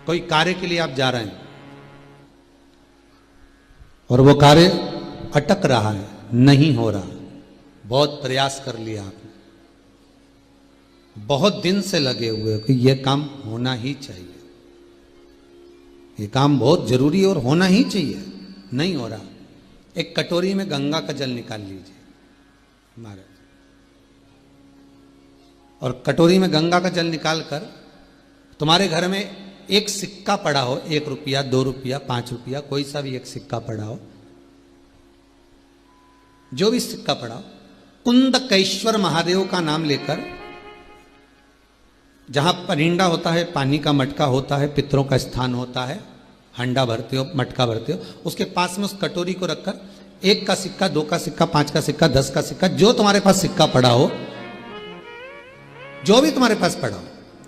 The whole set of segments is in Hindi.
कोई कार्य के लिए आप जा रहे हैं और वो कार्य अटक रहा है, नहीं हो रहा, बहुत प्रयास कर लिया आपने, बहुत दिन से लगे हुए हो कि यह काम होना ही चाहिए, ये काम बहुत जरूरी है और होना ही चाहिए, नहीं हो रहा। एक कटोरी में गंगा का जल निकाल लीजिए महाराज, और कटोरी में गंगा का जल निकालकर तुम्हारे घर में एक सिक्का पड़ा हो, 1 रुपया, 2 रुपया, 5 रुपया, कोई सा भी एक सिक्का पड़ा हो, जो भी सिक्का पड़ा हो, कुंदकेश्वर महादेव का नाम लेकर, जहां परिंडा होता है, पानी का मटका होता है, पितरों का स्थान होता है, हंडा भरते हो, मटका भरते हो, उसके पास में उस कटोरी को रखकर 1 का सिक्का, 2 का सिक्का, 5 का सिक्का, 10 का सिक्का, जो तुम्हारे पास सिक्का पड़ा हो, जो भी तुम्हारे पास पड़ा हो,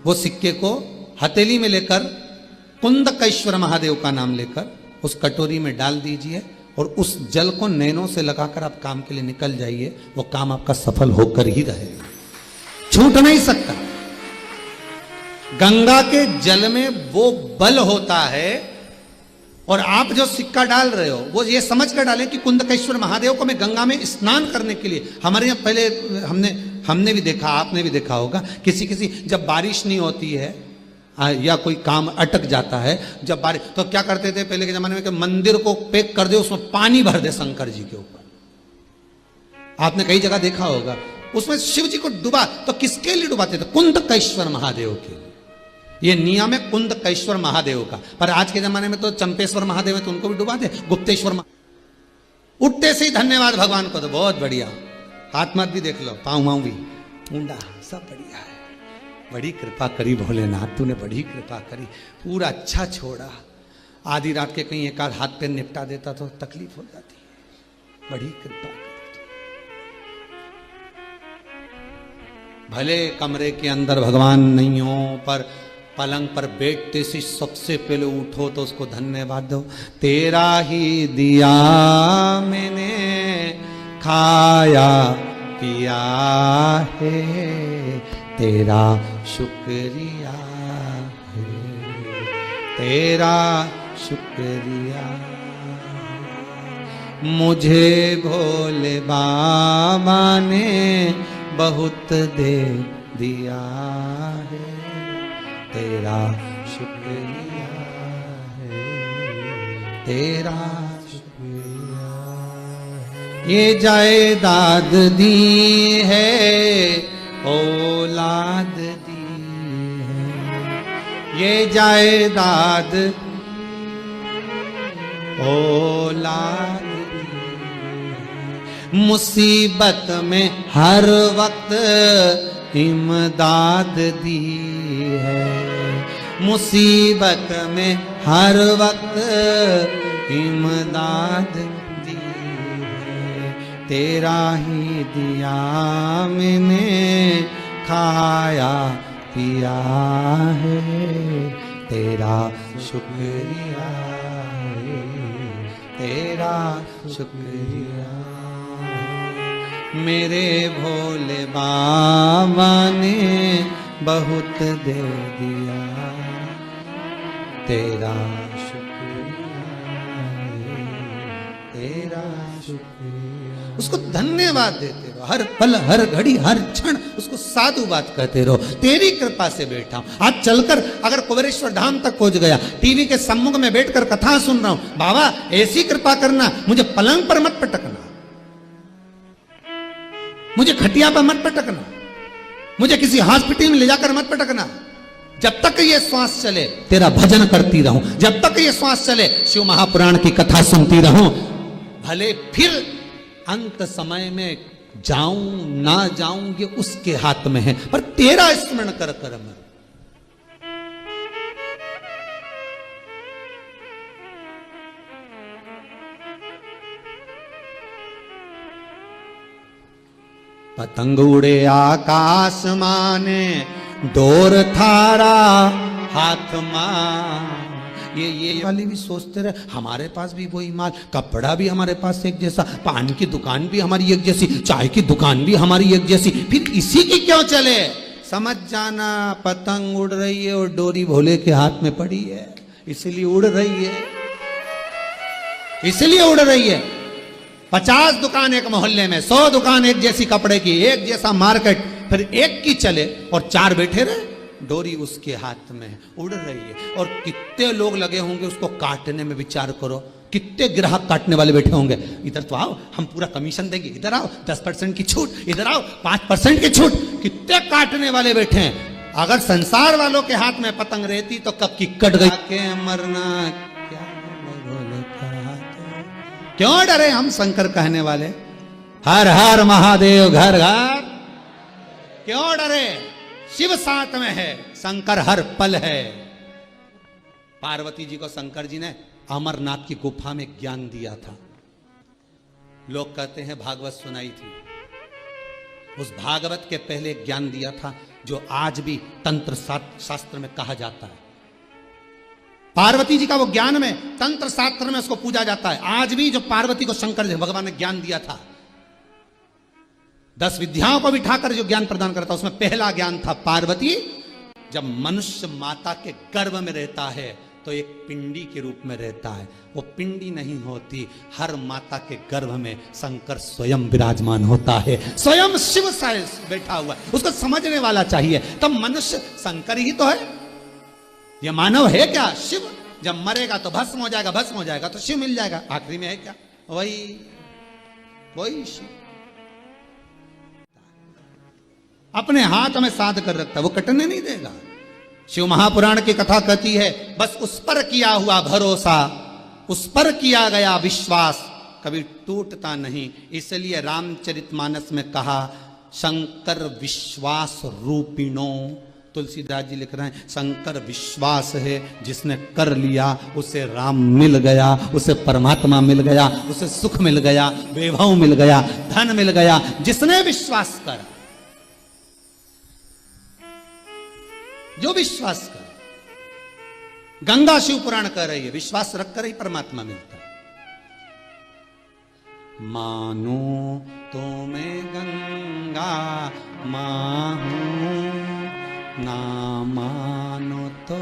वो सिक्के को हथेली में लेकर कुंदकेश्वर महादेव का नाम लेकर उस कटोरी में डाल दीजिए और उस जल को नैनों से लगाकर आप काम के लिए निकल जाइए। वो काम आपका सफल होकर ही रहेगा, छूट नहीं सकता। गंगा के जल में वो बल होता है, और आप जो सिक्का डाल रहे हो वो ये समझ कर डालें कि कुंदकेश्वर महादेव को मैं गंगा में स्नान करने के लिए, हमारे यहाँ पहले हमने भी देखा, आपने भी देखा होगा, किसी जब बारिश नहीं होती है या कोई काम अटक जाता है, जब बारिश, तो क्या करते थे पहले के जमाने में कि मंदिर को पैक कर दे, उसमें पानी भर दे शंकर जी के ऊपर। आपने कई जगह देखा होगा, उसमें शिव जी को डुबा, तो किसके लिए डुबाते थे? कुंदकेश्वर महादेव के लिए। ये नियम है कुंदकेश्वर महादेव का। पर आज के जमाने में तो चंपेश्वर महादेव है, तो उनको भी डुबा दे, गुप्तेश्वर। उठते से ही धन्यवाद भगवान को, तो बहुत बढ़िया, हाथ मत भी देख लो, पाँव माऊ भी, मुंडा सब बढ़िया है, बड़ी कृपा करी भोलेनाथ, तूने बड़ी कृपा करी, पूरा अच्छा छोड़ा। आधी रात के कहीं एक आध हाथ पैर निपटा देता तो तकलीफ हो जाती है, बड़ी कृपा करी। भले कमरे के अंदर भगवान नहीं हो, पर पलंग पर बैठते से सबसे पहले उठो तो उसको धन्यवाद दो। तेरा ही दिया मैंने खाया पिया है, तेरा शुक्रिया है, तेरा शुक्रिया। मुझे भोले बाबा ने बहुत दे दिया है, तेरा शुक्रिया है, तेरा शुक्रिया है। ये जायदाद दी है, औलाद दी है, ये जायदाद औलाद दी है। मुसीबत में हर वक्त इमदाद दी है, मुसीबत में हर वक्त इमदाद दी है। तेरा ही दिया मैंने खाया पिया है, तेरा शुक्रिया है, तेरा शुक्रिया। मेरे भोले बाबा ने बहुत दे दिया, तेरा शुक्रिया है, तेरा शुक्रिया। उसको धन्यवाद देते रहो, हर पल हर घड़ी हर क्षण उसको साधु बात कहते रहो। तेरी कृपा से बैठा हूं, आज चलकर अगर कुबेरेश्वर धाम तक पहुंच गया, टीवी के सम्मुख में बैठकर कथा सुन रहा हूं, बाबा ऐसी कृपा करना, मुझे पलंग पर मत पटकना, मुझे खटिया पर मत पटकना, मुझे किसी हॉस्पिटल में ले जाकर मत पटकना। जब तक ये श्वास चले तेरा भजन करती रहूं, जब तक ये श्वास चले शिव महापुराण की कथा सुनती रहूं। भले फिर अंत समय में जाऊं ना जाऊं ये उसके हाथ में है, पर तेरा स्मरण कर कर मर। पतंग उड़े आकाश माने, डोर थारा हाथ मां। ये वाले भी सोचते रहे हमारे पास भी वही माल, कपड़ा भी हमारे पास एक जैसा, पान की दुकान भी हमारी एक जैसी, चाय की दुकान भी हमारी एक जैसी, फिर इसी की क्यों चले? समझ जाना पतंग उड़ रही है और डोरी भोले के हाथ में पड़ी है, इसलिए उड़ रही है, इसलिए उड़ रही है। 50 दुकान एक मोहल्ले में, 100 दुकान एक जैसी कपड़े की, एक जैसा मार्केट, फिर एक की चले और 4 बैठे रहे, डोरी उसके हाथ में उड़ रही है। और कितने लोग लगे होंगे उसको काटने में, विचार करो, कितने ग्राहक काटने वाले बैठे होंगे। इधर तो आओ, हम पूरा कमीशन देंगे, इधर आओ 10% की छूट, इधर आओ 5% की छूट, कितने काटने वाले बैठे हैं। अगर संसार वालों के हाथ में पतंग रहती तो कब की कट गई। के मरना क्या क्यों डरे हम शंकर कहने वाले, हर हर महादेव घर घर, क्यों डरे। शिव साथ में है, शंकर हर पल है। पार्वती जी को शंकर जी ने अमरनाथ की गुफा में ज्ञान दिया था। लोग कहते हैं भागवत सुनाई थी, उस भागवत के पहले ज्ञान दिया था जो आज भी तंत्र शास्त्र में कहा जाता है। पार्वती जी का वो ज्ञान में, तंत्र शास्त्र में उसको पूजा जाता है। आज भी जो पार्वती को शंकर भगवान ने ज्ञान दिया था, 10 विद्याओं को बिठाकर जो ज्ञान प्रदान करता, उसमें पहला ज्ञान था पार्वती जब मनुष्य माता के गर्भ में रहता है तो एक पिंडी के रूप में रहता है। वो पिंडी नहीं होती, हर माता के गर्भ में शंकर स्वयं विराजमान होता है, स्वयं शिव बैठा हुआ है। उसको समझने वाला चाहिए। तब मनुष्य शंकर ही तो है, ये मानव है क्या? शिव। जब मरेगा तो भस्म हो जाएगा, भस्म हो जाएगा तो शिव मिल जाएगा। आखिरी में है क्या? वही शिव अपने हाथ में साध कर रखता है, वो कटने नहीं देगा। शिव महापुराण की कथा कहती है, बस उस पर किया हुआ भरोसा, उस पर किया गया विश्वास कभी टूटता नहीं। इसलिए रामचरितमानस में कहा, शंकर विश्वास रूपिणो। तुलसीदास जी लिख रहे हैं, शंकर विश्वास है, जिसने कर लिया उसे राम मिल गया, उसे परमात्मा मिल गया, उसे सुख मिल गया, वैभव मिल गया, धन मिल गया, जिसने विश्वास करा। जो विश्वास कर, गंगा शिव पुराण कह रही है, विश्वास रखकर ही परमात्मा मिलता है। मानो तो मैं गंगा माहूं, ना मानो तो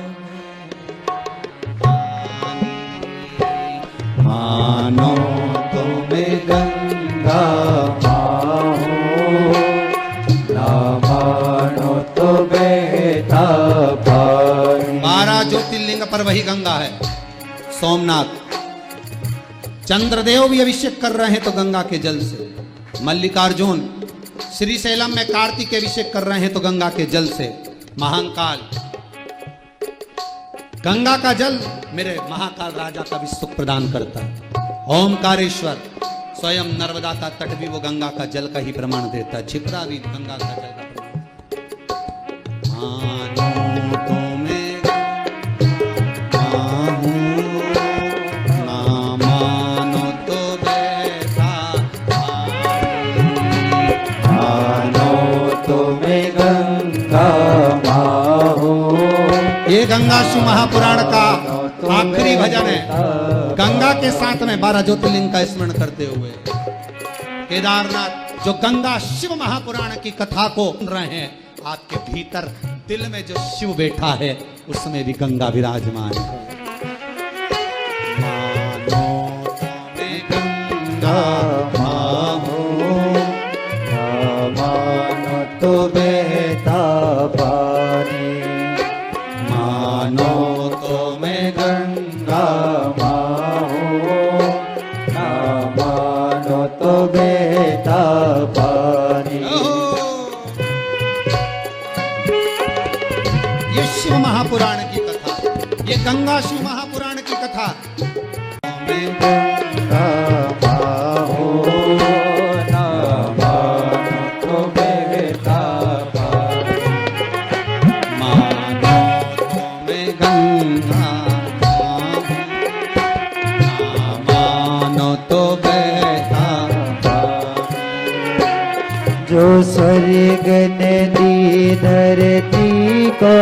मानो तो मैं गंगा माहूं, ना मानो तो बेटा। 12 ज्योतिर्लिंग पर वही गंगा है। सोमनाथ चंद्रदेव भी अभिषेक कर रहे हैं तो गंगा के जल से। मल्लिकार्जुन श्रीशैलम में कार्तिक अभिषेक कर रहे हैं तो गंगा के जल से। महाकाल गंगा का जल मेरे महाकाल राजा का भी सुख प्रदान करता है। ओमकारेश्वर स्वयं नर्मदा का तट भी वो गंगा का जल का ही प्रमाण देता है। छिपरा भी गंगा का जल का प्रमाण। मानो तो मैं माहूं, ना मानो तो बेटा। मानो तो मैं गंगा माहूं। ये गंगा शिव महापुराण का आखिरी भजन है। गंगा के साथ में 12 ज्योतिर्लिंग का स्मरण करते हुए केदारनाथ जो गंगा शिव महापुराण की कथा को सुन रहे हैं, आपके भीतर दिल में जो शिव बैठा है उसमें भी गंगा विराजमान है। मानो मैं गंगा माहूं, मानो तो बेटा पानी। मानो तो मैं गंगा माहूं, मानो तो बेटा पानी। ये शिव महापुराण की कथा, ये गंगा शिव महापुराण की कथा। मैं गंगा माहूं, ना मानो तो बेटा पानी। मानो तो मैं गंगा माहूं, ना मानो तो बेटा पानी। जो स्वर्ग नदी धरती को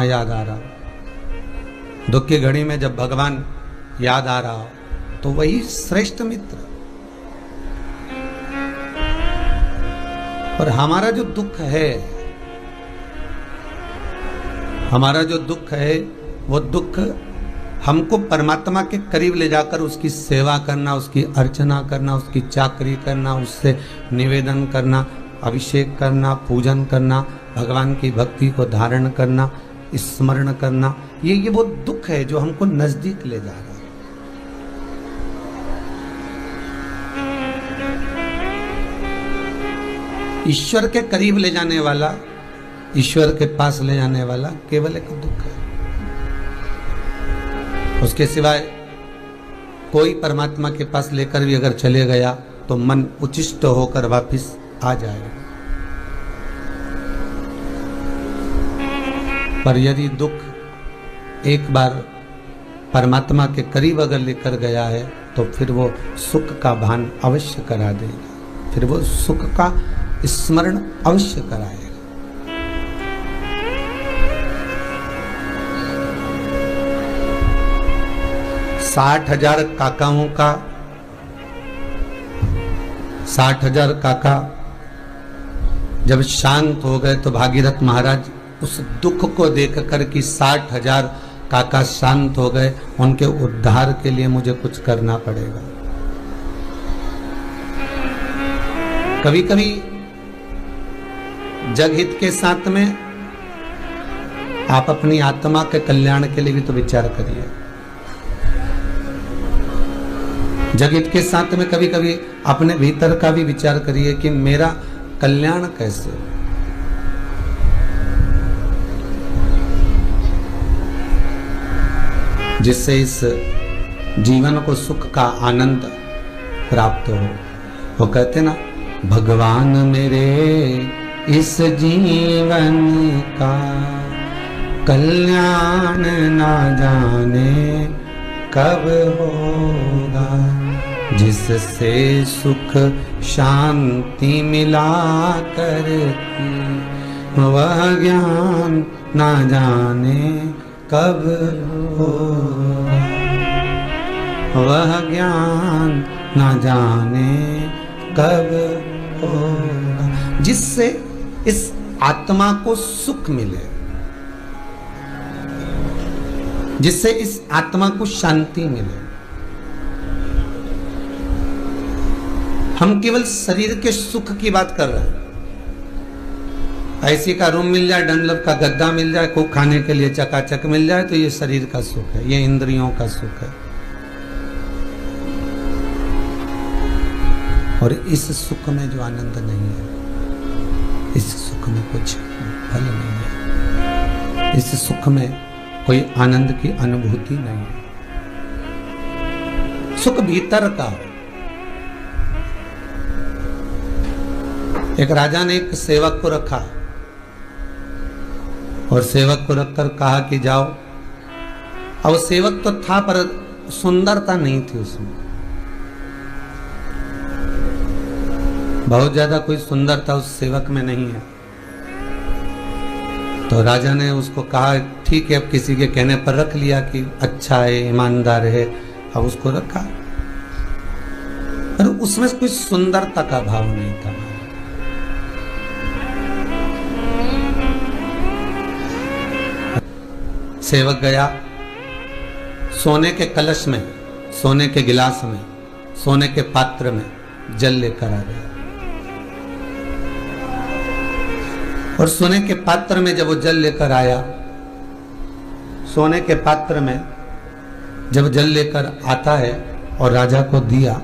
याद आ रहा, दुख की घड़ी में जब भगवान याद आ रहा हो तो वही श्रेष्ठ मित्र। और हमारा जो दुख है वो दुख हमको परमात्मा के करीब ले जाकर उसकी सेवा करना, उसकी अर्चना करना, उसकी चाकरी करना, उससे निवेदन करना, अभिषेक करना, पूजन करना, भगवान की भक्ति को धारण करना, स्मरण करना, ये वो दुख है जो हमको नजदीक ले जा रहा है। ईश्वर के करीब ले जाने वाला, ईश्वर के पास ले जाने वाला केवल एक दुख है। उसके सिवाय कोई परमात्मा के पास लेकर भी अगर चले गया तो मन उचिष्ट होकर वापस आ जाएगा। पर यदि दुख एक बार परमात्मा के करीब अगर लेकर गया है तो फिर वो सुख का भान अवश्य करा देगा, फिर वो सुख का स्मरण अवश्य कराएगा। 60,000 काकाओं का 60,000 काका जब शांत हो गए तो भागीरथ महाराज उस दुख को देखकर कि 60,000 काका शांत हो गए, उनके उद्धार के लिए मुझे कुछ करना पड़ेगा। कभी कभी जगहित के साथ में आप अपनी आत्मा के कल्याण के लिए भी तो विचार करिए। जगहित के साथ में कभी कभी अपने भीतर का भी विचार करिए कि मेरा कल्याण कैसे, जिससे इस जीवन को सुख का आनंद प्राप्त हो। वो कहते ना, भगवान मेरे इस जीवन का कल्याण ना जाने कब होगा, जिससे सुख शांति मिला करती वह ज्ञान ना जाने कब होगा, वह ज्ञान ना जाने कब होगा, जिससे इस आत्मा को सुख मिले, जिससे इस आत्मा को शांति मिले। हम केवल शरीर के सुख की बात कर रहे हैं। ऐसी का रूम मिल जाए, डनलप का गद्दा मिल जाए, खूब खाने के लिए चकाचक मिल जाए तो ये शरीर का सुख है, ये इंद्रियों का सुख है। और इस सुख में जो आनंद नहीं है, इस सुख में कुछ फल नहीं है, इस सुख में कोई आनंद की अनुभूति नहीं है। सुख भीतर का है। एक राजा ने एक सेवक को रखा और सेवक को रखकर कहा कि जाओ। अब सेवक तो था पर सुंदरता नहीं थी उसमें, बहुत ज्यादा कोई सुंदरता उस सेवक में नहीं है। तो राजा ने उसको कहा ठीक है, अब किसी के कहने पर रख लिया कि अच्छा है, ईमानदार है, अब उसको रखा। पर उसमें कोई सुंदरता का भाव नहीं था। सेवक गया, सोने के कलश में, सोने के गिलास में, सोने के पात्र में जल लेकर आ गया। और सोने के पात्र में जब वो जल लेकर आया, सोने के पात्र में जब जल लेकर आता है और राजा को दिया,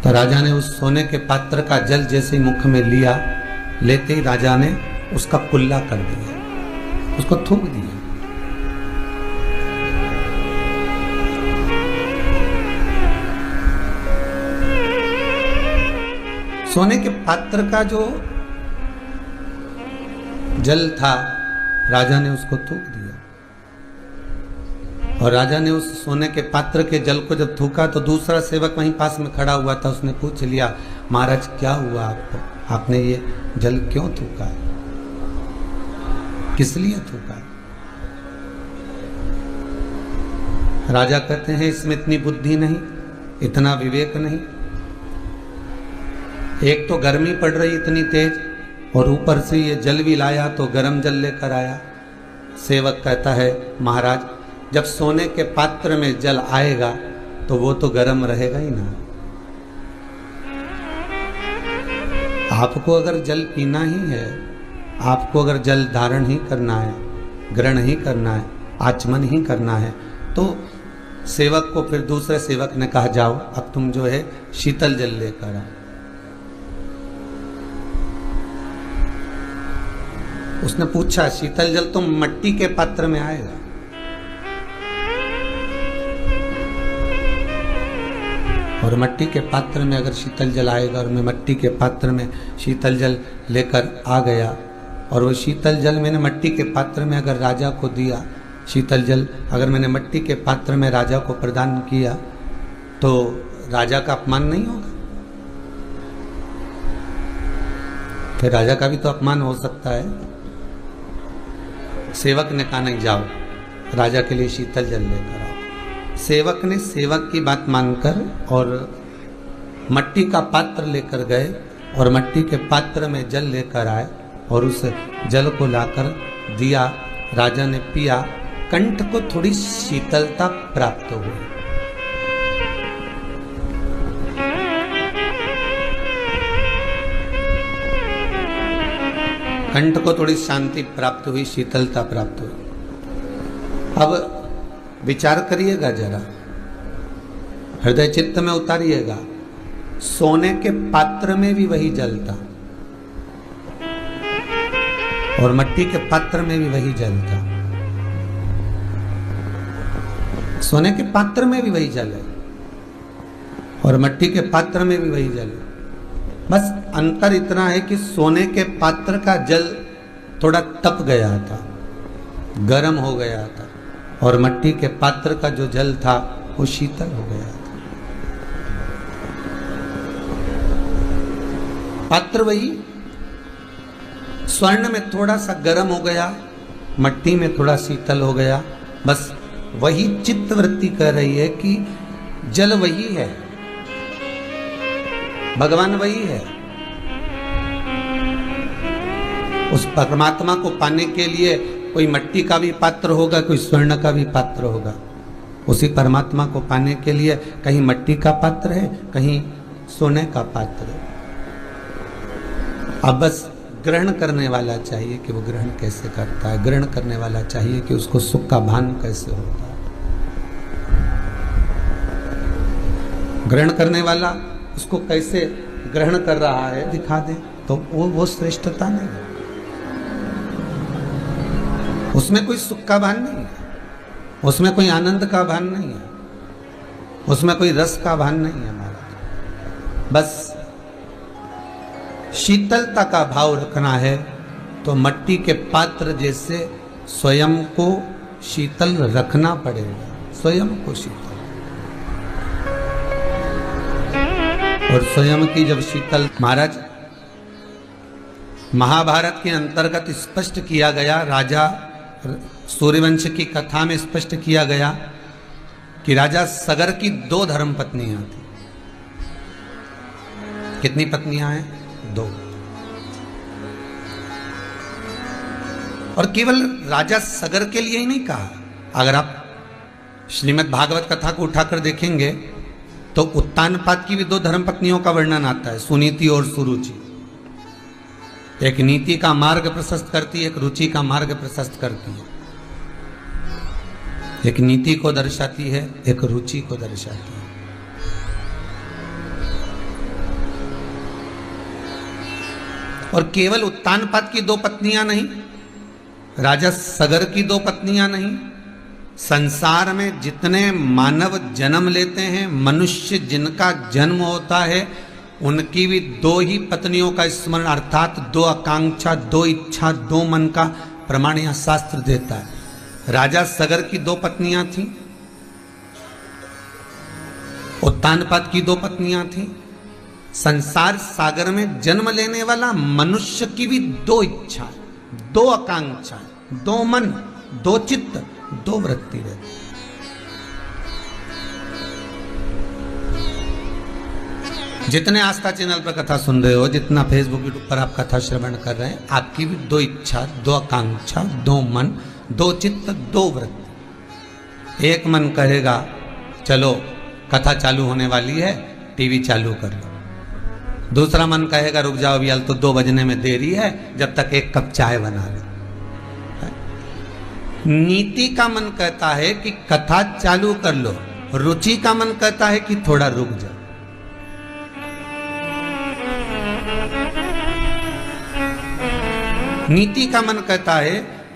तो राजा ने उस सोने के पात्र का जल जैसे ही मुख में लिया, लेते ही राजा ने उसका कुल्ला कर दिया, उसको थूक दिया। सोने के पात्र का जो जल था, राजा ने उसको थूक दिया। और राजा ने उस सोने के पात्र के जल को जब थूका तो दूसरा सेवक वहीं पास में खड़ा हुआ था, उसने पूछ लिया, महाराज क्या हुआ आपको, आपने ये जल क्यों थूका, किस लिए थूका? राजा कहते हैं इसमें इतनी बुद्धि नहीं, इतना विवेक नहीं, एक तो गर्मी पड़ रही इतनी तेज, और ऊपर से ये जल भी लाया तो गर्म जल लेकर आया। सेवक कहता है महाराज, जब सोने के पात्र में जल आएगा तो वो तो गर्म रहेगा ही ना। आपको अगर जल पीना ही है, आपको अगर जल धारण ही करना है, ग्रहण ही करना है, आचमन ही करना है, तो सेवक को फिर दूसरे सेवक ने कहा जाओ अब तुम जो है शीतल जल लेकर आओ। उसने पूछा शीतल जल तो मिट्टी के पात्र में आएगा। और मिट्टी के पात्र में अगर शीतल जल आएगा, और मैं मिट्टी के पात्र में शीतल जल लेकर आ गया, और वो शीतल जल मैंने मिट्टी के पात्र में अगर राजा को दिया, शीतल जल अगर मैंने मिट्टी के पात्र में राजा को प्रदान किया, तो राजा का अपमान नहीं होगा? फिर राजा का भी तो अपमान हो सकता है। सेवक ने कहा नहीं, जाओ राजा के लिए शीतल जल लेकर आओ। सेवक ने सेवक की बात मानकर और मिट्टी का पात्र लेकर गए, और मिट्टी के पात्र में जल लेकर आए, और उस जल को लाकर दिया। राजा ने पिया, कंठ को थोड़ी शीतलता प्राप्त हो गई। कंठ को थोड़ी शांति प्राप्त हुई, शीतलता प्राप्त हुई। अब विचार करिएगा जरा, हृदय चित्त में उतारिएगा, सोने के पात्र में भी वही जल था और मिट्टी के पात्र में भी वही जल था। सोने के पात्र में भी वही जल है और मिट्टी के पात्र में भी वही जल है। बस अंतर इतना है कि सोने के पात्र का जल थोड़ा तप गया था, गर्म हो गया था, और मिट्टी के पात्र का जो जल था वो शीतल हो गया था। पात्र वही, स्वर्ण में थोड़ा सा गर्म हो गया, मिट्टी में थोड़ा शीतल हो गया। बस वही चित्तवृत्ति कह रही है कि जल वही है, भगवान वही है। उस परमात्मा को पाने के लिए कोई मिट्टी का भी पात्र होगा, कोई स्वर्ण का भी पात्र होगा। उसी परमात्मा को पाने के लिए कहीं मिट्टी का पात्र है, कहीं सोने का पात्र है। अब बस ग्रहण करने वाला चाहिए कि वो ग्रहण कैसे करता है, ग्रहण करने वाला चाहिए कि उसको सुख का भान कैसे होता है। ग्रहण करने वाला उसको कैसे ग्रहण कर रहा है दिखा दे तो वो श्रेष्ठता नहीं है। उसमें कोई सुख का भान नहीं है, उसमें कोई आनंद का भान नहीं है, उसमें कोई रस का भान नहीं है। महाराज बस शीतलता का भाव रखना है तो मिट्टी के पात्र जैसे स्वयं को शीतल रखना पड़ेगा, स्वयं को शीतल। और स्वयं की जब शीतल, महाराज महाभारत के अंतर्गत स्पष्ट किया गया, राजा सूर्यवंश की कथा में स्पष्ट किया गया कि राजा सगर की 2 धर्म पत्नियां थी। कितनी पत्नियां हैं? 2। और केवल राजा सगर के लिए ही नहीं कहा। अगर आप श्रीमद् भागवत कथा को उठाकर देखेंगे तो उत्तानपाद की भी 2 धर्मपत्नियों का वर्णन आता है, सुनीति और सुरुचि। एक नीति का मार्ग प्रशस्त करती है, एक रुचि का मार्ग प्रशस्त करती है। एक नीति को दर्शाती है, एक रुचि को दर्शाती है। और केवल उत्तानपाद की 2 पत्नियां नहीं, राजा सगर की 2 पत्नियां नहीं, संसार में जितने मानव जन्म लेते हैं, मनुष्य जिनका जन्म होता है, उनकी भी 2 ही पत्नियों का स्मरण, अर्थात 2 आकांक्षा, 2 इच्छा, 2 मन का प्रमाण यह शास्त्र देता है। राजा सगर की 2 पत्नियां थीं, उत्तानपाद की 2 पत्नियां थीं। संसार सागर में जन्म लेने वाला मनुष्य की भी 2 इच्छा, 2 आकांक्षा, 2 मन, 2 चित्त, 2 वृत्ति रहती। जितने आस्था चैनल पर कथा सुन रहे हो, जितना फेसबुक यूट्यूब पर आप कथा श्रवण कर रहे हैं, आपकी भी दो इच्छा, दो आकांक्षा, दो मन, दो चित्त, दो वृत्ति। एक मन कहेगा चलो कथा चालू होने वाली है, टीवी चालू कर लो। दूसरा मन कहेगा रुक जाओ अभी, तो 2 बजने में देरी है, जब तक 1 कप चाय बना लो। नीति का मन कहता है कि कथा चालू कर लो, रुचि का मन कहता है कि थोड़ा रुक जाओ। नीति का मन कहता है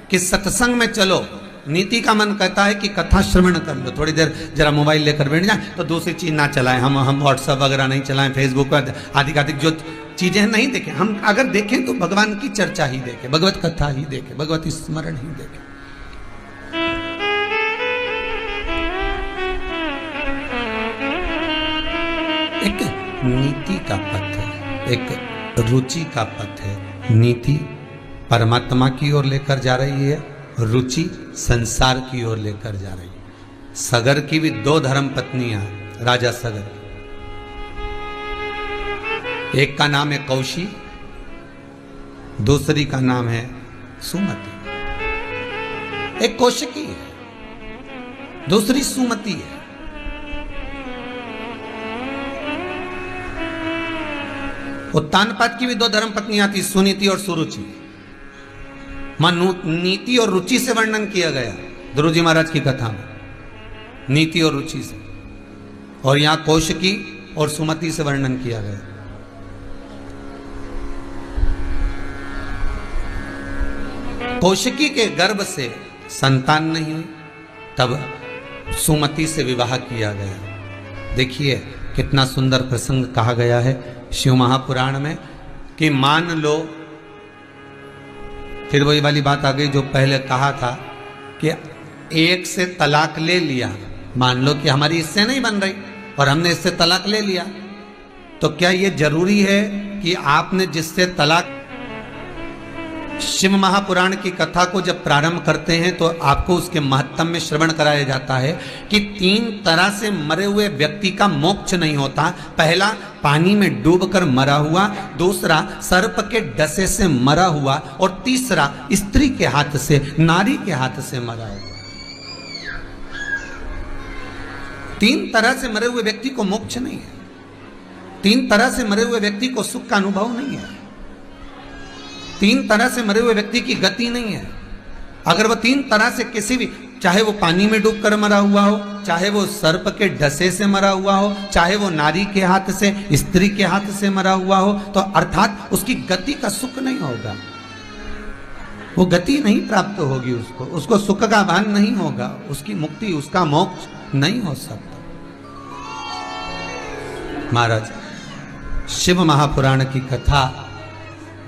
कि सत्संग में चलो, नीति का मन कहता है कि कथा श्रवण कर लो, थोड़ी देर जरा मोबाइल लेकर बैठ जाए, तो दूसरी चीज ना चलाएं, हम व्हाट्सएप वगैरह नहीं चलाएं, फेसबुक पर आधिकाधिक जो चीजें नहीं देखें। हम अगर देखें तो भगवान की चर्चा ही देखें, भगवत कथा ही देखें, भगवत स्मरण ही देखें। एक नीति का पथ है, एक रुचि का पथ है। नीति परमात्मा की ओर लेकर जा रही है, रुचि संसार की ओर लेकर जा रही है। सगर की भी 2 धर्म पत्नियां, राजा सगर, एक का नाम है कौशी, दूसरी का नाम है सुमति। एक कौशिकी है, दूसरी सुमति है। उत्तानपाद की भी 2 धर्म पत्नियां थी, सुनीति और सुरुचि। नीति और रुचि से वर्णन किया गया ध्रुव जी महाराज की कथा में, नीति और रुचि से, और यहां कौशिकी और सुमति से वर्णन किया गया। कौशिकी के गर्भ से संतान नहीं हुई, तब सुमति से विवाह किया गया। देखिए कितना सुंदर प्रसंग कहा गया है शिव महापुराण में कि मान लो, फिर वही वाली बात आ गई जो पहले कहा था कि एक से तलाक ले लिया, मान लो कि हमारी इससे नहीं बन रही और हमने इससे तलाक ले लिया, तो क्या ये जरूरी है कि आपने जिससे तलाक, शिव महापुराण की कथा को जब प्रारंभ करते हैं तो आपको उसके महत्व में श्रवण कराया जाता है कि 3 तरह से मरे हुए व्यक्ति का मोक्ष नहीं होता। पहला पानी में डूबकर मरा हुआ, दूसरा सर्प के डसे से मरा हुआ, और तीसरा स्त्री के हाथ से, नारी के हाथ से मरा हुआ। 3 तरह से मरे हुए व्यक्ति को मोक्ष नहीं है, 3 तरह से मरे हुए व्यक्ति को सुख का अनुभव नहीं है, 3 तरह से मरे हुए व्यक्ति की गति नहीं है। अगर वह 3 तरह से किसी भी, चाहे वो पानी में डूबकर मरा हुआ हो, चाहे वो सर्प के डसे से मरा हुआ हो, चाहे वो नारी के हाथ से, स्त्री के हाथ से मरा हुआ हो, तो अर्थात उसकी गति का सुख नहीं होगा, वो गति नहीं प्राप्त होगी, उसको सुख का भान नहीं होगा, उसकी मुक्ति, उसका मोक्ष नहीं हो सकता। महाराज शिव महापुराण की कथा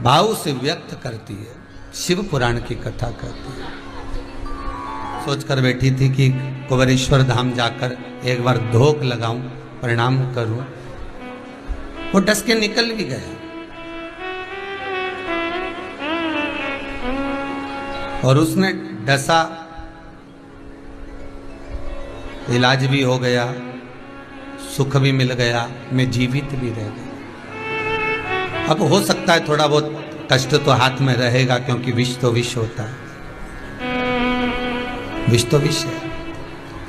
भाव से व्यक्त करती है, शिव पुराण की कथा करती है। सोचकर बैठी थी कि कुंवरेश्वर धाम जाकर एक बार धोख लगाऊं, प्रणाम करूं। वो डस के निकल भी गया और उसने डसा, इलाज भी हो गया, सुख भी मिल गया, मैं जीवित भी रह गया। अब हो सकता है थोड़ा बहुत कष्ट तो हाथ में रहेगा, क्योंकि विष तो विष होता है, विष तो विष है।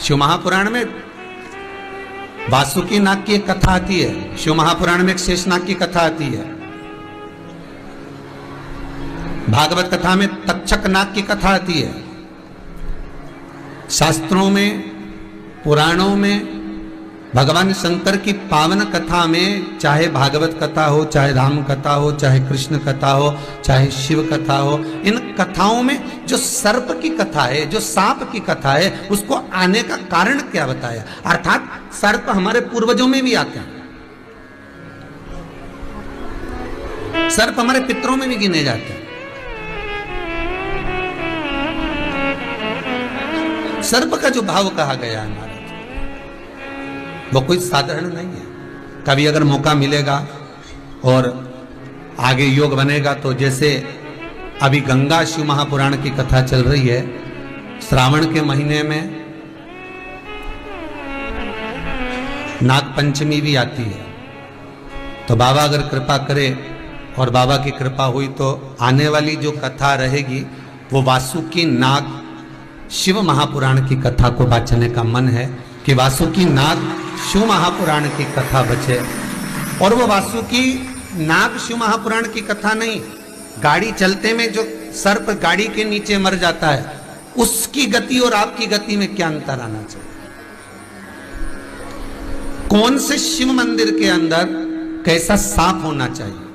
शिव महापुराण में वासुकी नाग की एक कथा आती है, शिव महापुराण में एक शेषनाग की कथा आती है, भागवत कथा में तक्षक नाग की कथा आती है। शास्त्रों में, पुराणों में, भगवान शंकर की पावन कथा में, चाहे भागवत कथा हो, चाहे राम कथा हो, चाहे कृष्ण कथा हो, चाहे शिव कथा हो, इन कथाओं में जो सर्प की कथा है, जो सांप की कथा है, उसको आने का कारण क्या बताया। अर्थात सर्प हमारे पूर्वजों में भी आते हैं, सर्प हमारे पितरों में भी गिने जाते हैं। सर्प का जो भाव कहा गया है वो कोई साधारण नहीं है। कभी अगर मौका मिलेगा और आगे योग बनेगा तो, जैसे अभी गंगा शिव महापुराण की कथा चल रही है, श्रावण के महीने में नाग पंचमी भी आती है, तो बाबा अगर कृपा करे और बाबा की कृपा हुई तो आने वाली जो कथा रहेगी वो वासुकी नाग शिव महापुराण की कथा को बचाने का मन है कि वासुकी नाग शिव महापुराण की कथा बचे। और वो वासुकी नाग शिव महापुराण की कथा नहीं, गाड़ी चलते में जो सर्प गाड़ी के नीचे मर जाता है उसकी गति और आपकी गति में क्या अंतर आना चाहिए। कौन से शिव मंदिर के अंदर कैसा सांप होना चाहिए।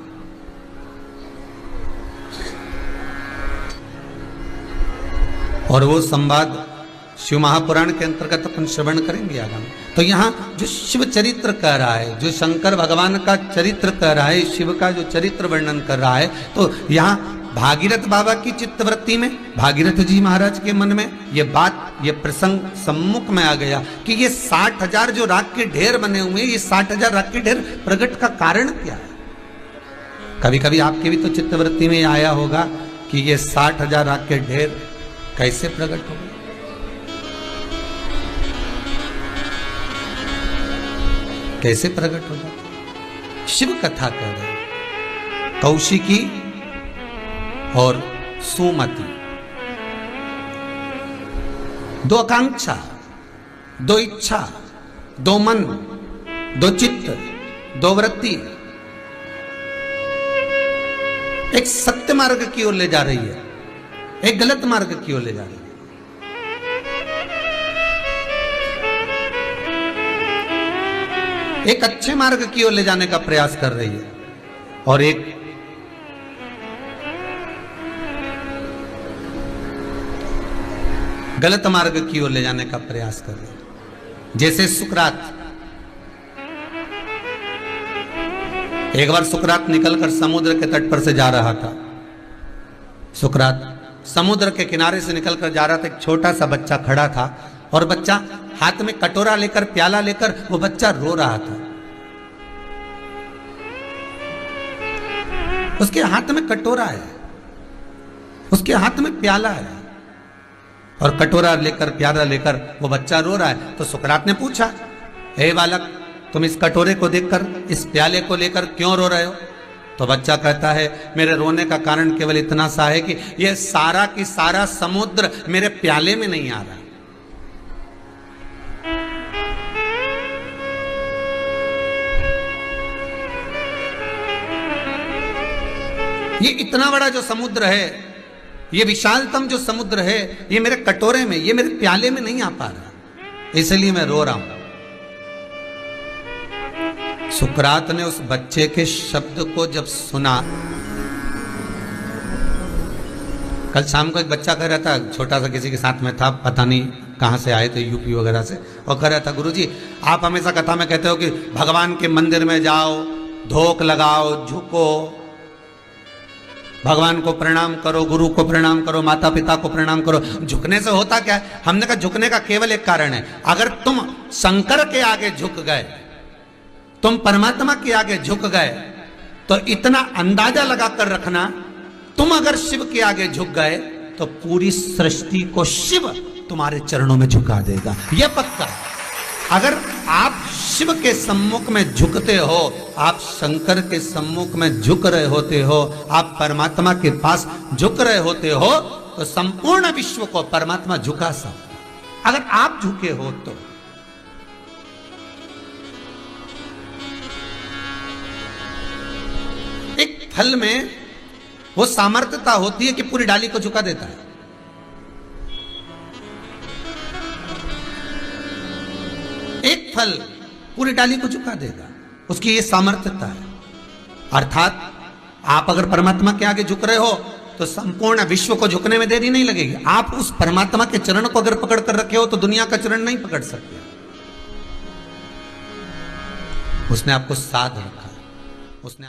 और वो संवाद शिव महापुराण के अंतर्गत अपन श्रवण करेंगे आगामी। तो यहाँ जो शिव चरित्र कह रहा है, जो शंकर भगवान का चरित्र कह रहा है, शिव का जो चरित्र वर्णन कर रहा है, तो यहाँ भागीरथ बाबा की चित्तवृत्ति में, भागीरथ जी महाराज के मन में ये बात, ये प्रसंग सम्मुख में आ गया कि ये 60,000 जो राख के ढेर बने हुए हैं, ये 60,000 राख के ढेर प्रकट का कारण क्या है। कभी कभी आपके भी तो चित्तवृत्ति में आया होगा कि ये 60,000 राख के ढेर कैसे प्रकट हो गए। कैसे प्रकट हो जाता। शिव कथा कह रहे कौशिकी और सुमति, दो आकांक्षा, दो इच्छा, दो मन, दो चित्त, दो वृत्ति एक सत्य मार्ग की ओर ले जा रही है, एक गलत मार्ग की ओर ले जा रही है। एक अच्छे मार्ग की ओर ले जाने का प्रयास कर रही है और एक गलत मार्ग की ओर ले जाने का प्रयास कर रही है। जैसे सुकरात, एक बार सुकरात निकलकर समुद्र के तट पर से जा रहा था। सुकरात समुद्र के किनारे से निकलकर जा रहा था। एक छोटा सा बच्चा खड़ा था और बच्चा हाथ में कटोरा लेकर, प्याला लेकर, वो बच्चा रो रहा था। उसके हाथ में कटोरा है, उसके हाथ में प्याला है और कटोरा लेकर, प्याला लेकर वो बच्चा रो रहा है। तो सुकरात ने पूछा, हे बालक, तुम इस कटोरे को देखकर, इस प्याले को लेकर क्यों रो रहे हो। तो बच्चा कहता है, मेरे रोने का कारण केवल इतना सा है कि यह सारा की सारा समुद्र मेरे प्याले में नहीं आ रहा। ये इतना बड़ा जो समुद्र है, ये विशालतम जो समुद्र है, ये मेरे कटोरे में, ये मेरे प्याले में नहीं आ पा रहा, इसलिए मैं रो रहा हूं। सुकरात ने उस बच्चे के शब्द को जब सुना, कल शाम को एक बच्चा कह रहा था, छोटा सा किसी के साथ में था, पता नहीं कहां से आए थे, यूपी वगैरह से, और कह रहा था, गुरुजी आप हमेशा कथा में कहते हो कि भगवान के मंदिर में जाओ, धोख लगाओ, झुको, भगवान को प्रणाम करो, गुरु को प्रणाम करो, माता पिता को प्रणाम करो। झुकने से होता क्या है। हमने कहा झुकने का केवल एक कारण है, अगर तुम शंकर के आगे झुक गए, तुम परमात्मा के आगे झुक गए, तो इतना अंदाजा लगाकर रखना, तुम अगर शिव के आगे झुक गए तो पूरी सृष्टि को शिव तुम्हारे चरणों में झुका देगा। यह पक्का। अगर आप शिव के सम्मुख में झुकते हो, आप शंकर के सम्मुख में झुक रहे होते हो, आप परमात्मा के पास झुक रहे होते हो, तो संपूर्ण विश्व को परमात्मा झुका सकता। अगर आप झुके हो तो एक फल में वो सामर्थ्यता होती है कि पूरी डाली को झुका देता है। एक फल पूरी डाली को झुका देगा, उसकी ये सामर्थ्यता है। अर्थात आप अगर परमात्मा के आगे झुक रहे हो तो संपूर्ण विश्व को झुकने में देरी नहीं लगेगी। आप उस परमात्मा के चरण को अगर पकड़ कर रखे हो तो दुनिया का चरण नहीं पकड़ सकते। उसने आपको साध रखा, उसने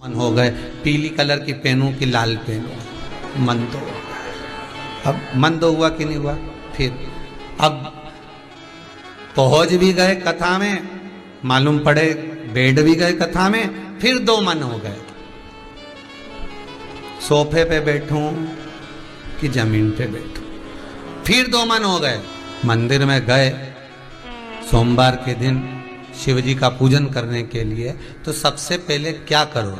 मन हो गए, पीली कलर की पहनूं कि लाल पहनूं, मन तो अब मन तो हुआ कि नहीं हुआ। फिर अब पहुंच भी गए कथा में, मालूम पड़े बैठ भी गए कथा में, फिर दो मन हो गए, सोफे पे बैठूं कि जमीन पे बैठूं। फिर दो मन हो गए, मंदिर में गए सोमवार के दिन शिव जी का पूजन करने के लिए, तो सबसे पहले क्या करो,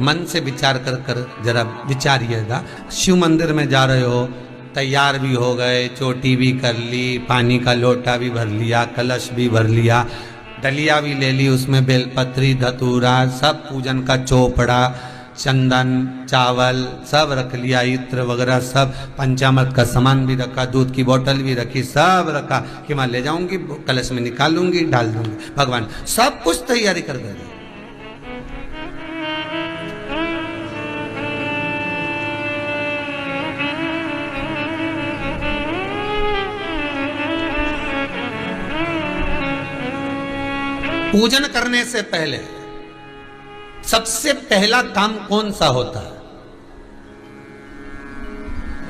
मन से विचार कर कर जरा विचारिएगा। शिव मंदिर में जा रहे हो, तैयार भी हो गए, चोटी भी कर ली, पानी का लोटा भी भर लिया, कलश भी भर लिया, डलिया भी ले ली, उसमें बेलपत्री धतूरा सब पूजन का चोपड़ा चंदन चावल सब रख लिया, इत्र वगैरह सब, पंचामृत का सामान भी रखा, दूध की बोतल भी रखी, सब रखा कि मैं ले जाऊंगी, कलश में निकाल लूंगी, डाल दूंगी, भगवान सब कुछ तैयारी कर दे। पूजन करने से पहले सबसे पहला काम कौन सा होता है?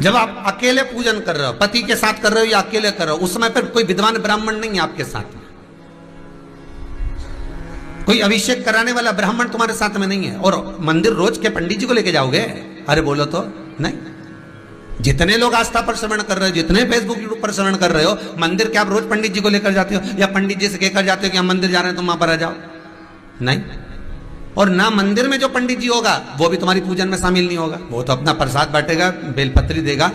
जब आप अकेले पूजन कर रहे हो, पति के साथ कर रहे हो या अकेले कर रहे हो, उस समय पर कोई विद्वान ब्राह्मण नहीं है आपके साथ में, कोई अभिषेक कराने वाला ब्राह्मण तुम्हारे साथ में नहीं है, और मंदिर रोज के पंडित जी को लेके जाओगे? अरे बोलो तो नहीं। जितने लोग आस्था पर श्रवण कर रहे हो, जितने फेसबुक यूट्यूब पर श्रवण कर रहे हो, मंदिर क्या आप रोज पंडित जी को लेकर जाते हो या पंडित जी से कहकर जाते हो कि हम मंदिर जा रहे हैं तुम वहां पर आ जाओ? नहीं। और ना मंदिर में जो पंडित जी होगा वो भी तुम्हारी पूजन में शामिल नहीं होगा, वो तो अपना प्रसाद बांटेगा, बेलपत्री देगा,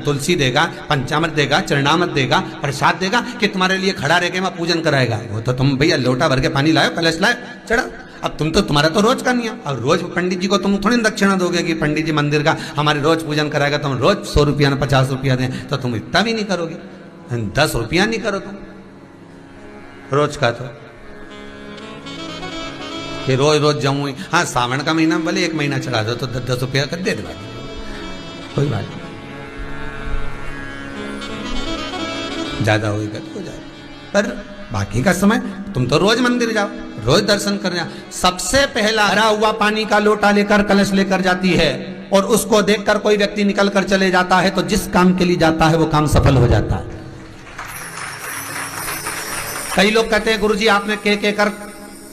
तुलसी देगा, पंचामृत देगा, चरणामृत देगा, प्रसाद देगा कि तुम्हारे लिए खड़ा रह के मैं पूजन कराएगा। वो तो तुम भैया लोटा भर के पानी लाओ, कलश लाओ, चढ़ा। अब तुम तो, तुम्हारा तो रोज का नहीं है, अब रोज पंडित जी को तुम थोड़ी दक्षिणा दोगे कि पंडित जी मंदिर का हमारे रोज पूजन कराएगा, तुम रोज 100 रुपया ना 50 रुपया दें, तो तुम इतना भी नहीं करोगे, 10 रुपया नहीं करो तुम रोज का, तो कि रोज रोज जाऊँ। हाँ, सावन का महीना भले 1 महीना चढ़ा दो तो 10 रुपया कर दे दो, कोई बात नहीं, ज्यादा होगा तो हो जाए, पर बाकी का समय तुम तो रोज मंदिर जाओ, रोज दर्शन करने जाओ। सबसे पहला भरा हुआ पानी का लोटा लेकर, कलश लेकर जाती है, और उसको देखकर कोई व्यक्ति निकल कर चले जाता है, तो जिस काम के लिए जाता है वो काम सफल हो जाता है। कई लोग कहते हैं गुरुजी आपने कह कर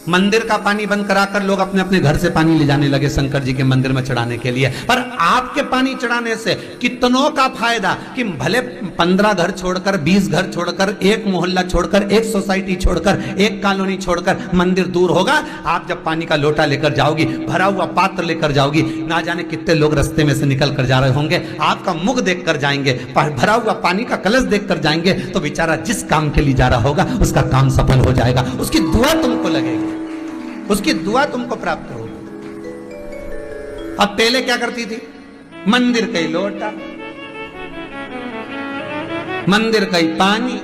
मंदिर का पानी बंद कराकर लोग अपने अपने घर से पानी ले जाने लगे शंकर जी के मंदिर में चढ़ाने के लिए, पर आपके पानी चढ़ाने से कितनों का फायदा कि भले 15 घर छोड़कर, 20 घर छोड़कर, 1 मोहल्ला छोड़कर, 1 सोसाइटी छोड़कर, 1 कॉलोनी छोड़कर मंदिर दूर होगा। आप जब पानी का लोटा लेकर जाओगी, भरा हुआ पात्र लेकर जाओगी, ना जाने कितने लोग रास्ते में से निकल कर जा रहे होंगे, आपका मुख देख कर जाएंगे, भरा हुआ पानी का कलश देख कर जाएंगे, तो बेचारा जिस काम के लिए जा रहा होगा उसका काम सफल हो जाएगा, उसकी दुआ तुमको लगेगी, उसकी दुआ तुमको प्राप्त होगी। अब पहले क्या करती थी? मंदिर का ही लोटा, मंदिर का ही पानी,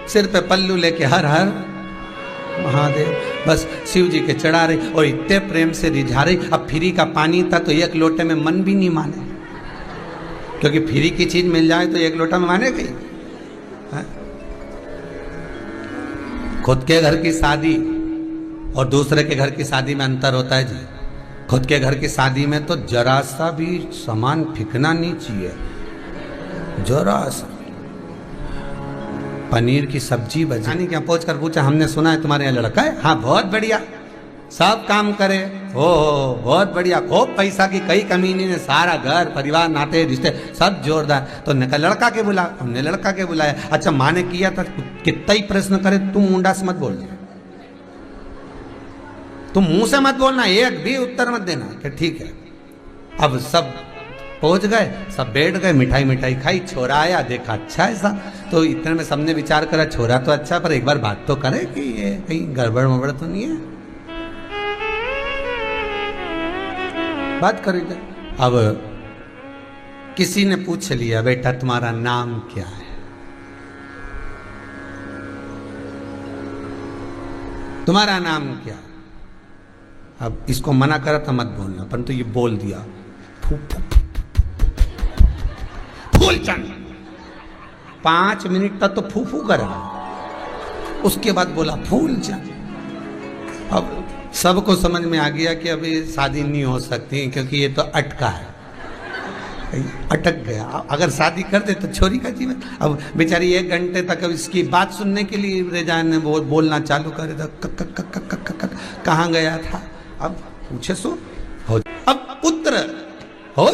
सिर पे पल्लू लेके हर हर महादेव, बस शिव जी के चढ़ा रही और इतने प्रेम से रिझा रही। अब फ्री का पानी था तो 1 लोटे में मन भी नहीं माने, क्योंकि फ्री की चीज मिल जाए तो 1 लोटा में माने गई। खुद के घर की शादी और दूसरे के घर की शादी में अंतर होता है जी। खुद के घर की शादी में तो जरा सा भी सामान फेंकना नहीं चाहिए, जरा सा। पनीर की सब्जी बजानी क्या पहुंच कर पूछा, हमने सुना है तुम्हारे यहाँ लड़का है? हाँ बहुत बढ़िया, सब काम करे, हो बहुत बढ़िया, खूब पैसा की कई कमी नहीं है, सारा घर परिवार नाते रिश्ते सब जोरदार। तो लड़का के बुला, हमने लड़का के बुलाया। अच्छा माँ ने किया था, कितना ही प्रश्न करे तू मुंडा से मत बोल, तुम मुंह से मत बोलना, एक भी उत्तर मत देना कि ठीक है। अब सब पहुंच गए, सब बैठ गए, मिठाई मिठाई खाई, छोरा आया, देखा अच्छा ऐसा, तो इतने में सबने विचार करा छोरा तो अच्छा, पर एक बार बात तो करे कि ये कहीं गड़बड़ वड़बड़ तो नहीं है, बात करेगा। अब किसी ने पूछ लिया बेटा तुम्हारा नाम क्या है? तुम्हारा नाम क्या? अब इसको मना करा था मत बोलना, परंतु ये बोल दिया फूलचंद। 5 मिनट तक तो फू फू करा, उसके बाद बोला फूलचंद। अब सबको समझ में आ गया कि अभी शादी नहीं हो सकती क्योंकि ये तो अटका है, अटक गया। अगर शादी कर दे तो छोरी का जीवन। अब बेचारी 1 घंटे तक अब इसकी बात सुनने के लिए रेजान ने वो बोलना चालू करे तो कहाँ गया था, अब पूछे सो हो। अब पुत्र हो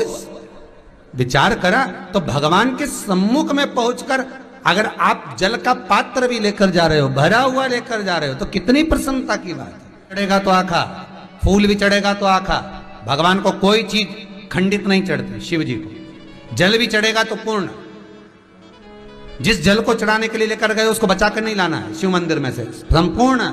विचार करा तो भगवान के सम्मुख में पहुंचकर अगर आप जल का पात्र भी लेकर जा रहे हो, भरा हुआ लेकर जा रहे हो, तो कितनी प्रसन्नता की बात है। चढ़ेगा तो आखा, फूल भी चढ़ेगा तो आखा। भगवान को कोई चीज खंडित नहीं चढ़ती, शिव जी को जल भी चढ़ेगा तो पूर्ण। जिस जल को चढ़ाने के लिए लेकर गए उसको बचा कर नहीं लाना है शिव मंदिर में से, संपूर्ण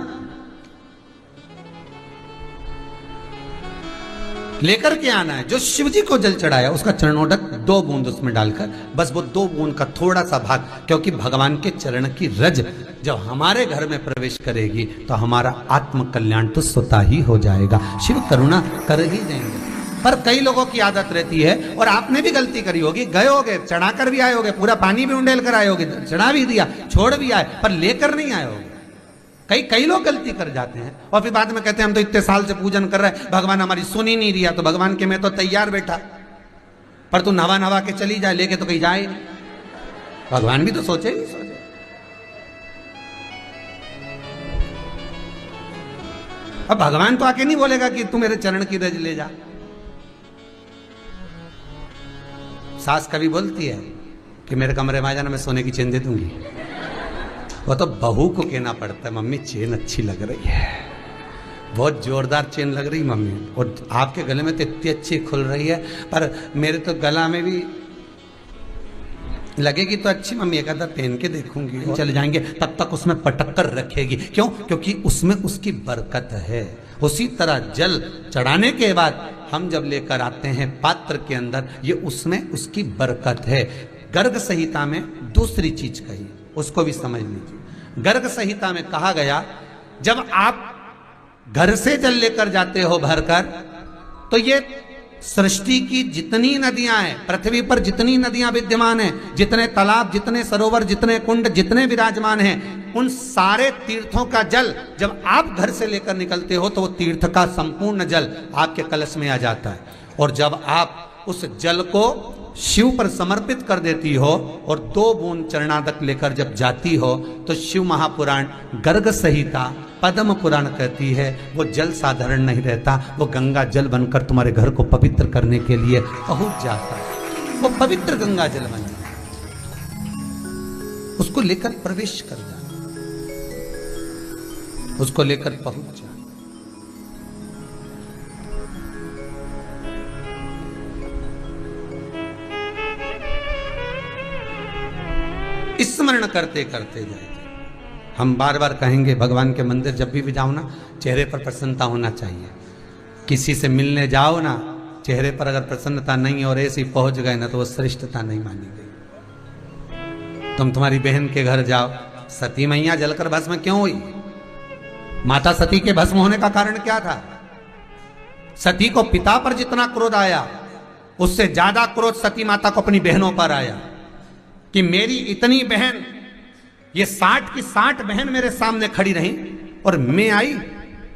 लेकर के आना है। जो शिव जी को जल चढ़ाया उसका चरणोदक 2 बूंद उसमें डालकर, बस वो 2 बूंद का थोड़ा सा भाग, क्योंकि भगवान के चरण की रज जब हमारे घर में प्रवेश करेगी तो हमारा आत्म कल्याण तो स्वतः ही हो जाएगा। शिव करुणा कर ही देंगे। पर कई लोगों की आदत रहती है, और आपने भी गलती करी होगी, गए होगे चढ़ाकर भी आए होगे, पूरा पानी भी उंडेल कर आए होगे, चढ़ा भी दिया, छोड़ भी आए, पर लेकर नहीं आए होगे। कई लोग गलती कर जाते हैं और फिर बाद में कहते हैं हम तो इतने साल से पूजन कर रहे हैं, भगवान हमारी सुन ही नहीं दिया। तो भगवान के मैं तो तैयार बैठा, पर तू नवा के चली जाए, लेके तो कहीं जाए ही नहीं। भगवान भी तो सोचे ही सोचे। अब भगवान तो आके नहीं बोलेगा कि तू मेरे चरण की रज ले जा। सास कभी बोलती है कि मेरे कमरे में आ जाना, मैं सोने की चेन दे दूंगी। वो तो बहू को कहना पड़ता है, मम्मी चेन अच्छी लग रही है, बहुत जोरदार चेन लग रही मम्मी, और आपके गले में तो इतनी अच्छी खुल रही है, पर मेरे तो गला में भी लगेगी तो अच्छी मम्मी, एक आधा पहन के देखूंगी। चले जाएंगे तब तक उसमें पटक कर रखेगी, क्यों? क्योंकि उसमें उसकी बरकत है। उसी तरह जल चढ़ाने के बाद हम जब लेकर आते हैं पात्र के अंदर, ये उसमें उसकी बरकत है। गर्ग संहिता में दूसरी चीज कही, उसको भी समझ लीजिए। गर्ग संहिता में कहा गया, जब आप घर से जल लेकर जाते हो भरकर, तो ये सृष्टि की जितनी नदियां हैं, पृथ्वी पर जितनी नदियां विद्यमान हैं, जितने तालाब, जितने सरोवर, जितने कुंड, जितने विराजमान हैं, उन सारे तीर्थों का जल जब आप घर से लेकर निकलते हो तो वो तीर्थ का संपूर्ण जल आपके कलश में आ जाता है। और जब आप उस जल को शिव पर समर्पित कर देती हो और 2 बूंद चरणादक लेकर जब जाती हो, तो शिव महापुराण, गर्ग संहिता, पद्म पुराण कहती है वो जल साधारण नहीं रहता, वो गंगा जल बनकर तुम्हारे घर को पवित्र करने के लिए पहुंच जाता है। वो पवित्र गंगा जल बन जाता है, उसको लेकर प्रवेश कर जाता, उसको लेकर पहुंच जा। स्मरण करते करते जाएंगे। हम बार बार कहेंगे, भगवान के मंदिर जब भी जाओ ना, चेहरे पर प्रसन्नता होना चाहिए। किसी से मिलने जाओ ना, चेहरे पर अगर प्रसन्नता नहीं और ऐसे ही पहुंच गए ना, तो वो श्रेष्ठता नहीं मानी गई। तुम तुम्हारी बहन के घर जाओ, सती मैया जलकर भस्म क्यों हुई? माता सती के भस्म होने का कारण क्या था? सती को पिता पर जितना क्रोध आया, उससे ज्यादा क्रोध सती माता को अपनी बहनों पर आया कि मेरी इतनी बहन, ये 60 की 60 बहन मेरे सामने खड़ी रही और मैं आई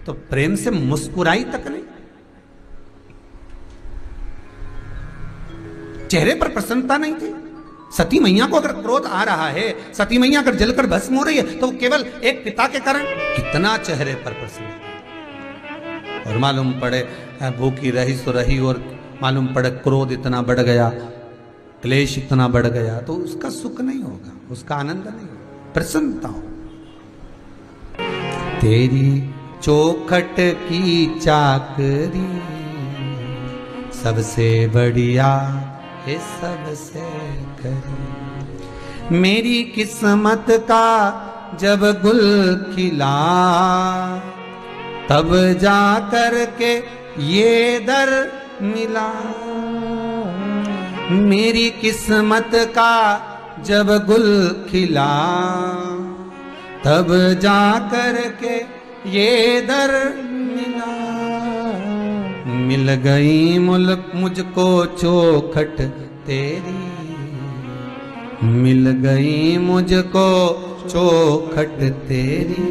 तो प्रेम से मुस्कुराई तक नहीं, चेहरे पर प्रसन्नता नहीं थी। सती मैया को अगर क्रोध आ रहा है, सती मैया अगर जलकर भस्म हो रही है, तो केवल एक पिता के कारण कितना चेहरे पर प्रसन्नता। और मालूम पड़े भूखी रही सो रही, और मालूम पड़े क्रोध इतना बढ़ गया, क्लेश इतना बढ़ गया, तो उसका सुख नहीं होगा, उसका आनंद नहीं होगा, प्रसन्नता हो। तेरी चौखट की चाकरी सबसे बढ़िया है, सबसे करी। मेरी किस्मत का जब गुल खिला, तब जा कर के ये दर मिला। मेरी किस्मत का जब गुल खिला, तब जा कर के ये दर मिला। मिल गई मुझको चौखट तेरी, मिल गई मुझको चौखट तेरी,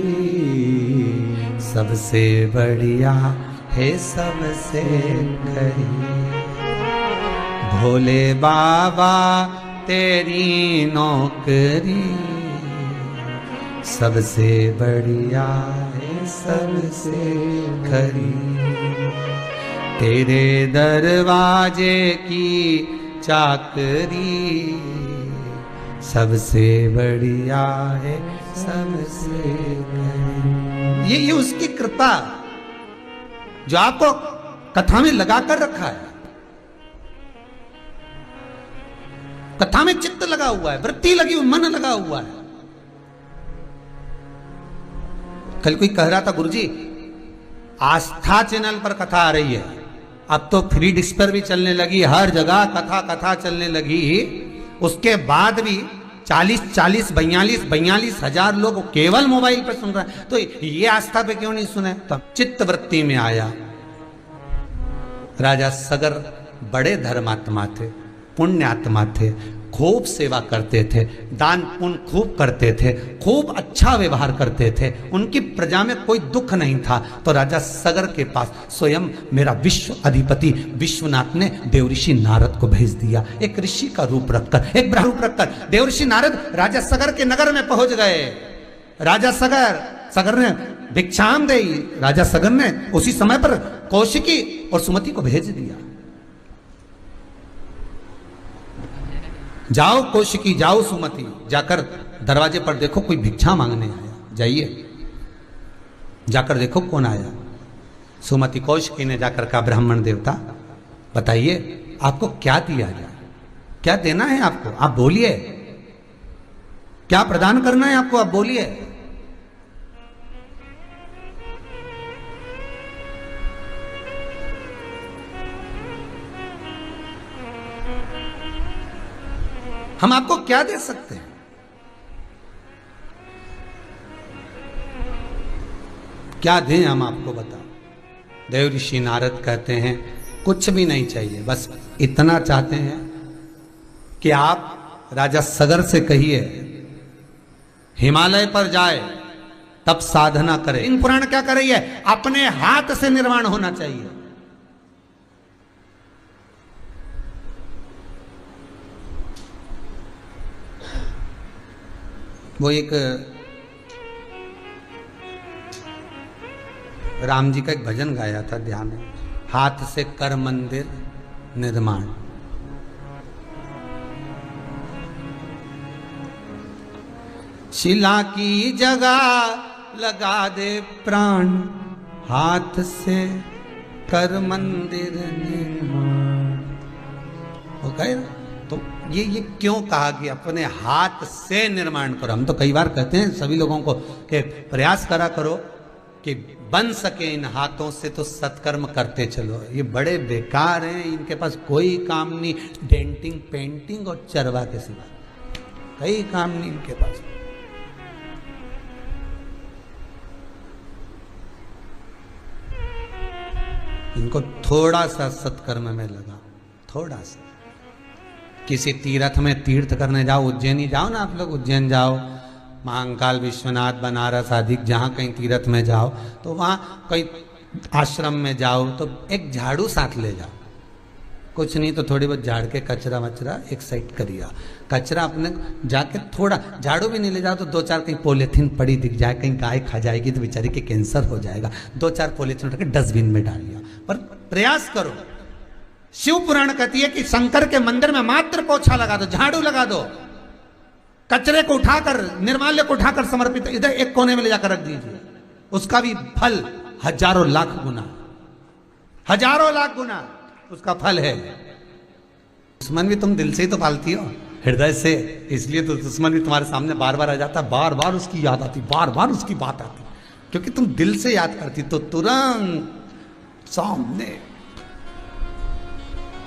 सबसे बढ़िया है, सबसे खरी। भोले बाबा तेरी नौकरी सबसे बढ़िया है, सबसे खरी। तेरे दरवाजे की चाकरी सबसे बढ़िया है, सबसे खरी। ये उसकी कृपा जो आपको कथा में लगा कर रखा है। कथा में चित्त लगा हुआ है, वृत्ति लगी हुई, मन लगा हुआ है। कल कोई कह रहा था, गुरुजी आस्था चैनल पर कथा आ रही है, अब तो फ्री डिश पर भी चलने लगी, हर जगह कथा चलने लगी। उसके बाद भी 42 हजार लोग केवल मोबाइल पर सुन रहे हैं, तो ये आस्था पे क्यों नहीं सुने? तब चित्त वृत्ति में आया। राजा सगर बड़े धर्मात्मा थे, पुण्यात्मा थे, खूब सेवा करते थे, दान पुण्य खूब करते थे, खूब अच्छा व्यवहार करते थे, उनकी प्रजा में कोई दुख नहीं था। तो राजा सगर के पास स्वयं मेरा विश्व अधिपति विश्वनाथ ने देवऋषि नारद को भेज दिया। एक ऋषि का रूप रखकर, एक ब्रह्म रूप रखकर देवऋषि नारद राजा सगर के नगर में पहुंच गए। राजा सगर ने भिक्षाम दे, राजा सगर ने उसी समय पर कौशिकी और सुमति को भेज दिया। जाओ कौशिकी, जाओ सुमति, जाकर दरवाजे पर देखो कोई भिक्षा मांगने आया, जाइए जाकर देखो कौन आया। सुमति कौशिकी ने जाकर कहा, ब्राह्मण देवता बताइए आपको क्या दिया जाए, क्या देना है आपको, आप बोलिए, क्या प्रदान करना है आपको, आप बोलिए। हम आपको क्या दे सकते हैं? क्या दें हम आपको, बताओ। देवऋषि नारद कहते हैं कुछ भी नहीं चाहिए, बस इतना चाहते हैं कि आप राजा सगर से कहिए हिमालय पर जाए, तब साधना करे। इन पुराण क्या कर रही है? अपने हाथ से निर्माण होना चाहिए। वो एक राम जी का एक भजन गाया था ध्यान है, हाथ से कर मंदिर निर्माण। शिला की जगह लगा दे प्राण, हाथ से कर मंदिर निर्माण। वो कहे तो ये क्यों कहा कि अपने हाथ से निर्माण करो? हम तो कई बार कहते हैं सभी लोगों को कि प्रयास करा करो कि बन सके इन हाथों से, तो सत्कर्म करते चलो। ये बड़े बेकार हैं, इनके पास कोई काम नहीं, डेंटिंग पेंटिंग और चरवा के सिवा कई काम नहीं इनके पास। इनको थोड़ा सा सत्कर्म में लगा, थोड़ा सा। किसी तीर्थ में तीर्थ करने जाओ, उज्जैनी जाओ ना आप लोग, उज्जैन जाओ, महाकाल, विश्वनाथ, बनारस आदि जहाँ कहीं तीर्थ में जाओ, तो वहाँ कहीं आश्रम में जाओ तो एक झाड़ू साथ ले जाओ। कुछ नहीं तो थोड़ी बहुत झाड़ के कचरा वचरा एक साइड करिए। कचरा अपने जाके थोड़ा, झाड़ू भी नहीं ले जाओ तो 2-4 कहीं पॉलीथीन पड़ी दिख जाए, कहीं गाय खा जाएगी तो बेचारी के कैंसर हो जाएगा, 2-4 पॉलीथीन उठा के डस्टबिन में डालिए। पर प्रयास करो। शिव पुराण कहती है कि शंकर के मंदिर में मात्र पोछा लगा दो, झाड़ू लगा दो, कचरे को उठाकर, निर्माल्य को उठाकर समर्पित इधर एक कोने में ले जाकर रख दीजिए, उसका भी फल हजारों लाख गुना, हजारों लाख गुना उसका फल है। दुश्मन भी तुम दिल से ही तो पालती हो, हृदय से, इसलिए तो दुश्मन भी तुम्हारे सामने बार बार आ जाता, बार बार उसकी याद आती, बार बार उसकी बात आती, क्योंकि तुम दिल से याद करती तो तुरंत सामने।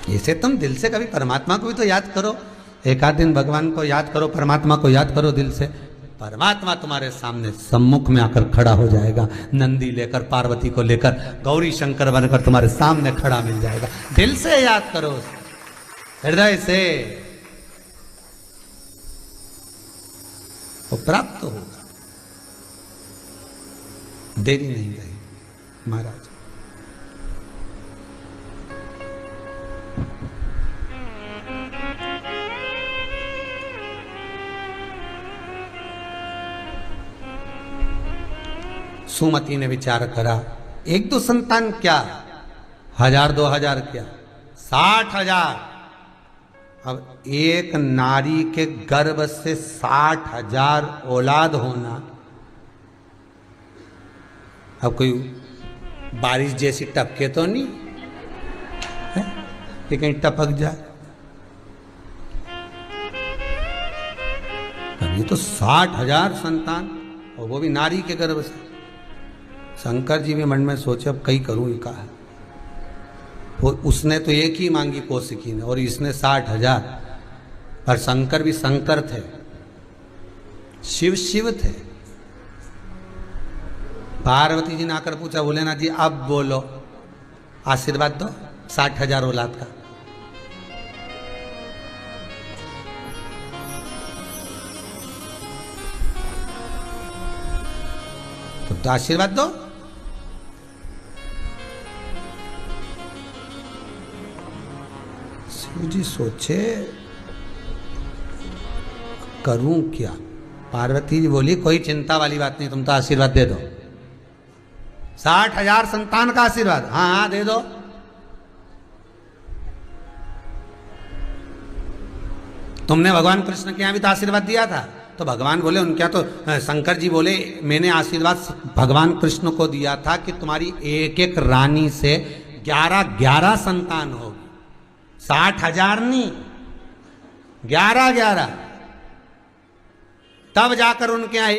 ऐसे तुम दिल से कभी परमात्मा को भी तो याद करो, एक आध दिन भगवान को याद करो, परमात्मा को याद करो दिल से, परमात्मा तुम्हारे सामने सम्मुख में आकर खड़ा हो जाएगा, नंदी लेकर, पार्वती को लेकर, गौरी शंकर बनकर तुम्हारे सामने खड़ा मिल जाएगा। दिल से याद करो, हृदय से, वो प्राप्त होगा। देरी नहीं रही महाराज। सुमति ने विचार करा, 1-2 संतान क्या, 1000-2000 क्या, 60,000। अब एक नारी के गर्भ से 60,000 औलाद होना, अब कोई बारिश जैसी टपके तो नहीं है कि कहीं टपक जाए। ये तो 60,000 संतान, और वो भी नारी के गर्भ से। शंकर जी भी मन में सोचे अब कई करूं इनका। वो उसने तो एक ही मांगी कौशिकी ने, और इसने 60,000। और शंकर भी शंकर थे, शिव शिव थे। पार्वती जी ने आकर पूछा, भोलेनाथ जी अब बोलो, आशीर्वाद दो 60,000 औलाद का। तो आशीर्वाद दो। शिव जी सोचे करूं क्या। पार्वती जी बोली कोई चिंता वाली बात नहीं, तुम तो आशीर्वाद दे दो, 60,000 संतान का आशीर्वाद। हाँ हाँ दे दो। तुमने भगवान कृष्ण के यहां भी तो आशीर्वाद दिया था। तो भगवान बोले उनके यहाँ तो शंकर जी बोले मैंने आशीर्वाद भगवान कृष्ण को दिया था कि तुम्हारी एक एक रानी से 11-11 संतान होगी, 60,000 नहीं, 11-11। तब जाकर उनके यहाँ